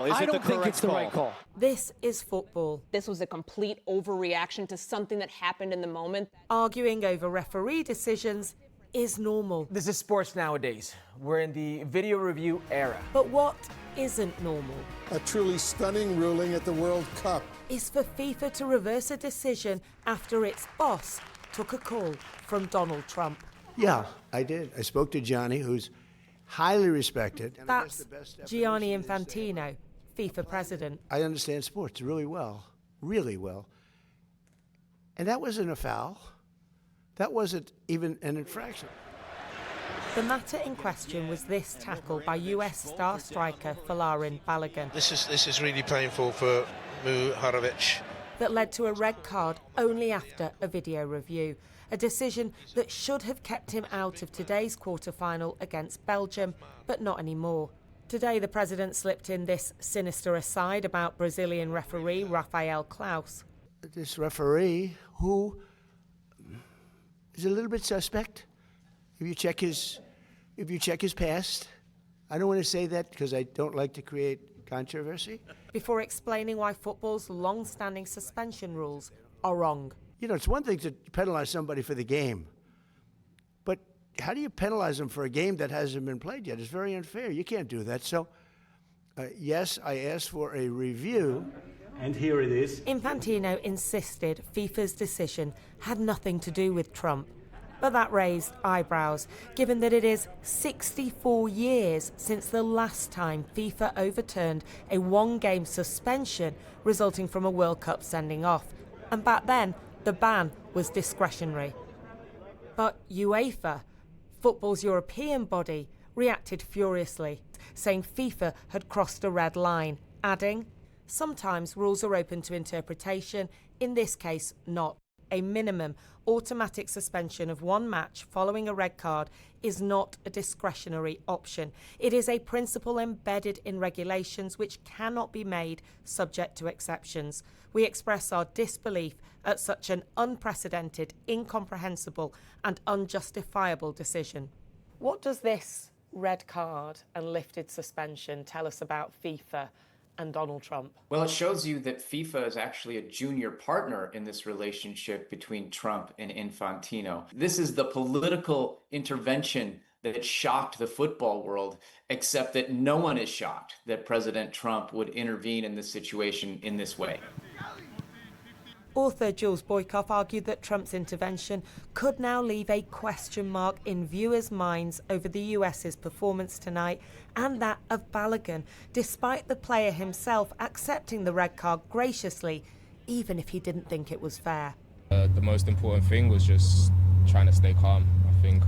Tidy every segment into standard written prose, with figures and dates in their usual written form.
I don't think it's the right call. This is football. This was a complete overreaction to something that happened in the moment. Arguing over referee decisions is normal. This is sports nowadays. We're in the video review era. But what isn't normal A truly stunning ruling at the World Cup. is for FIFA to reverse a decision after its boss took a call from Donald Trump. Yeah, I did. I spoke to Gianni, who's highly respected. And I guess That's the best Gianni definition is, Infantino, FIFA president. I understand sports really well, really well. And that wasn't a foul. That wasn't even an infraction. The matter in question was this tackle by US star striker Falorin Balogun This is really painful for Muharovic. that led to a red card only after a video review. A decision that should have kept him out of today's quarter-final against Belgium, but not anymore. Today, the president slipped in this sinister aside about Brazilian referee Rafael Klaus. This referee, who is a little bit suspect, if you check his past. I don't want to say that because I don't like to create controversy. Before explaining why football's long-standing suspension rules are wrong. You know, it's one thing to penalize somebody for the game, but how do you penalize them for a game that hasn't been played yet? It's very unfair. You can't do that. So, yes, I asked for a review. And here it is. Infantino insisted FIFA's decision had nothing to do with Trump. But that raised eyebrows, given that it is 64 years since the last time FIFA overturned a one-game suspension resulting from a World Cup sending off. And back then, the ban was discretionary. But Uefa, football's European body, reacted furiously, saying FIFA had crossed a red line, adding, "Sometimes rules are open to interpretation, in this case not. A minimum automatic suspension of one match following a red card is not a discretionary option. It is a principle embedded in regulations which cannot be made subject to exceptions. We express our disbelief at such an unprecedented, incomprehensible and unjustifiable decision." What does this red card and lifted suspension tell us about FIFA and Donald Trump? Well, it shows you that FIFA is actually a junior partner in this relationship between Trump and Infantino. This is the political intervention that shocked the football world, except that no one is shocked that President Trump would intervene in this situation in this way. Author Jules Boykoff argued that Trump's intervention could now leave a question mark in viewers' minds over the US's performance tonight and that of Balogun, despite the player himself accepting the red card graciously, even if he didn't think it was fair. The most important thing was just trying to stay calm. I think,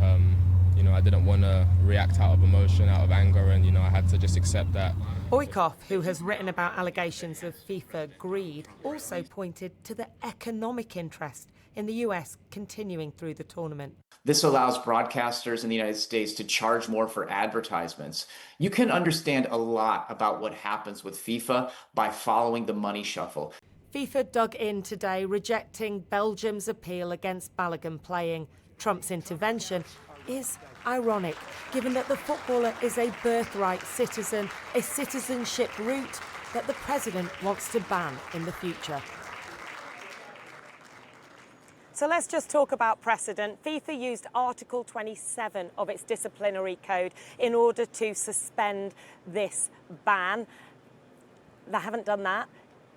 I didn't want to react out of emotion, out of anger, and, I had to just accept that. Boykoff, who has written about allegations of FIFA greed, also pointed to the economic interest in the US continuing through the tournament. This allows broadcasters in the United States to charge more for advertisements. You can understand a lot about what happens with FIFA by following the money shuffle. FIFA dug in today, rejecting Belgium's appeal against Balogun playing. Trump's intervention is ironic, given that the footballer is a birthright citizen, a citizenship route that the president wants to ban in the future. So let's just talk about precedent. FIFA used Article 27 of its disciplinary code in order to suspend this ban. They haven't done that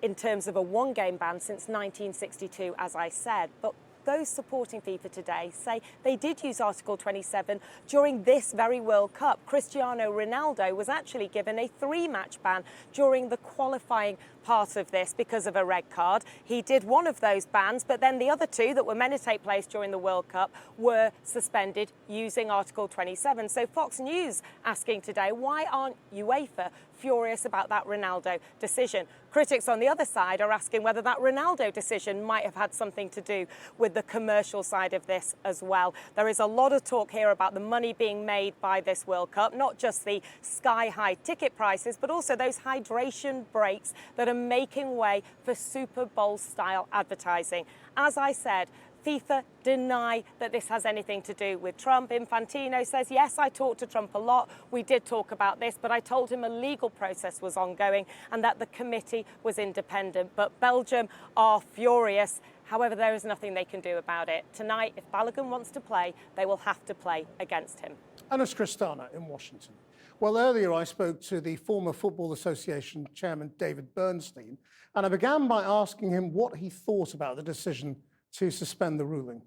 in terms of a one-game ban since 1962, as I said. But those supporting FIFA today say they did use Article 27 during this very World Cup. Cristiano Ronaldo was actually given a 3-match ban during the qualifying part of this because of a red card. He did one of those bans, but then the other 2 that were meant to take place during the World Cup were suspended using Article 27. So Fox News asking today, why aren't UEFA furious about that Ronaldo decision? Critics on the other side are asking whether that Ronaldo decision might have had something to do with the commercial side of this as well. There is a lot of talk here about the money being made by this World Cup, not just the sky-high ticket prices, but also those hydration breaks that are making way for Super Bowl-style advertising. As I said, FIFA deny that this has anything to do with Trump. Infantino says, yes, I talked to Trump a lot. We did talk about this, but I told him a legal process was ongoing and that the committee was independent. But Belgium are furious. However, there is nothing they can do about it. Tonight, if Balogun wants to play, they will have to play against him. Anas Kristana in Washington. Well, earlier I spoke to the former Football Association chairman, David Bernstein, and I began by asking him what he thought about the decision to suspend the ruling.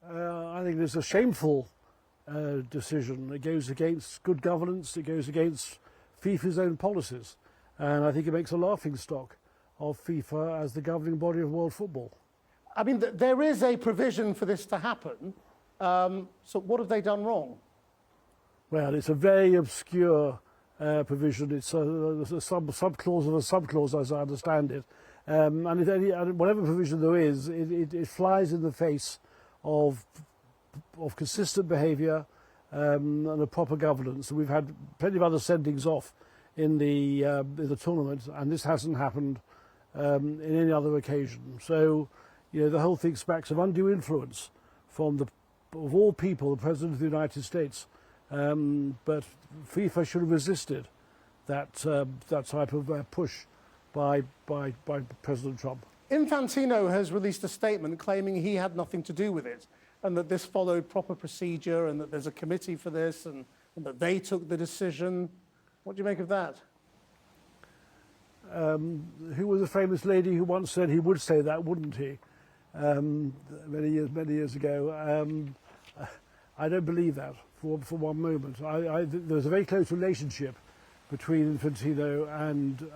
I think it's a shameful decision. It goes against good governance, it goes against FIFA's own policies, and I think it makes a laughingstock of FIFA as the governing body of world football. I mean, there is a provision for this to happen, so what have they done wrong? Well, it's a very obscure provision. It's a sub-clause of a sub-clause, as I understand it. And whatever provision there is, it flies in the face of consistent behaviour and a proper governance. We've had plenty of other sendings off in the tournament, and this hasn't happened in any other occasion. So, you know, the whole thing smacks of undue influence from of all people, the President of the United States. But FIFA should have resisted that type of push by President Trump. Infantino has released a statement claiming he had nothing to do with it and that this followed proper procedure and that there's a committee for this and that they took the decision. What do you make of that? Who was a famous lady who once said he would say that, wouldn't he? Many years ago. I don't believe that for one moment. There's a very close relationship between Infantino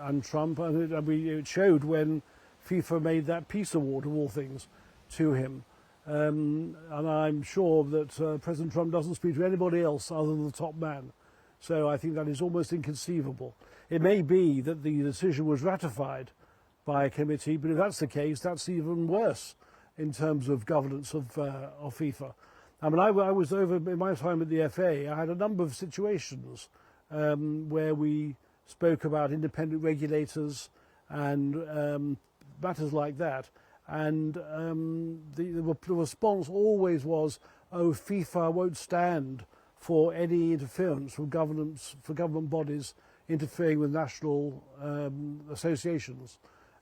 and Trump, and it showed when FIFA made that peace award, of all things, to him. And I'm sure that President Trump doesn't speak to anybody else other than the top man. So I think that is almost inconceivable. It may be that the decision was ratified by a committee, but if that's the case, that's even worse in terms of governance of FIFA. I mean, I was over in my time at the FA. I had a number of situations where we spoke about independent regulators and matters like that. And the response always was, "Oh, FIFA won't stand for any interference from government bodies interfering with national associations.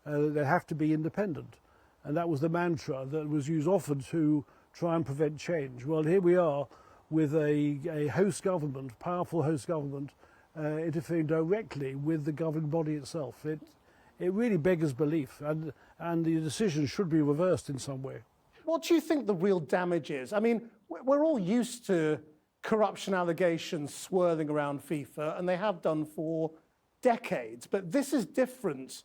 They have to be independent." And that was the mantra that was used often to try and prevent change. Well, here we are with a host government, powerful host government, interfering directly with the governing body itself. It really beggars belief, and the decision should be reversed in some way. What do you think the real damage is? I mean, we're all used to corruption allegations swirling around FIFA, and they have done for decades. But this is different,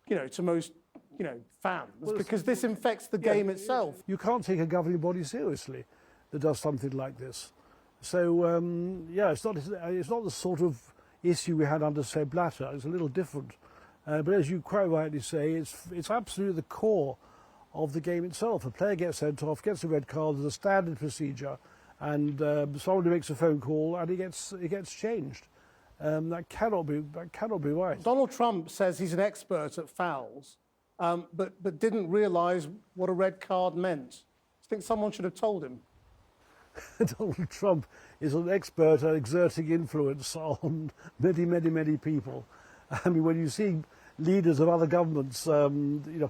you know, to most, you know, fans, because this infects the game itself. You can't take a governing body seriously that does something like this. So yeah, it's not the sort of issue we had under Sepp Blatter. It's a little different. But as you quite rightly say, it's absolutely the core of the game itself. A player gets sent off, gets a red card, there's a standard procedure, and somebody makes a phone call and it gets changed. That cannot be right. Donald Trump says he's an expert at fouls, but didn't realise what a red card meant. Do you think someone should have told him? Donald Trump is an expert at exerting influence on many people. I mean, when you see leaders of other governments,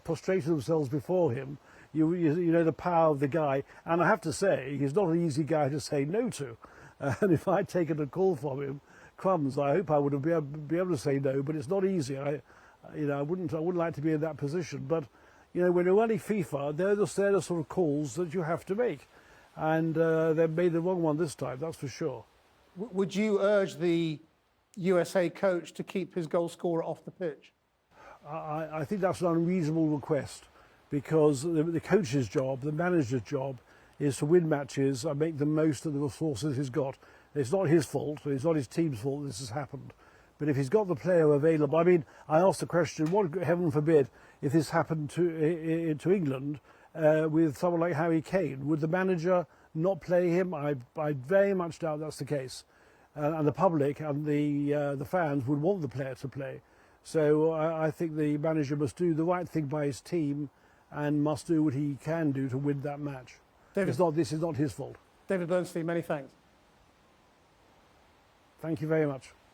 prostrate themselves before him, you know the power of the guy. And I have to say, he's not an easy guy to say no to. And if I'd taken a call from him, crumbs, I hope I would have be able to say no. But it's not easy. I wouldn't like to be in that position. But when you're running FIFA, they're the sort of calls that you have to make, and they made the wrong one this time. That's for sure. Would you urge the USA coach to keep his goal scorer off the pitch? I think that's an unreasonable request, because the coach's job, the manager's job, is to win matches and make the most of the resources he's got. It's not his fault, it's not his team's fault this has happened. But if he's got the player available, I mean, I asked the question, what, heaven forbid, if this happened to England with someone like Harry Kane, would the manager not play him? I very much doubt that's the case. And the public and the fans would want the player to play. So I think the manager must do the right thing by his team and must do what he can do to win that match. David, This is not his fault. David Bernstein, many thanks. Thank you very much.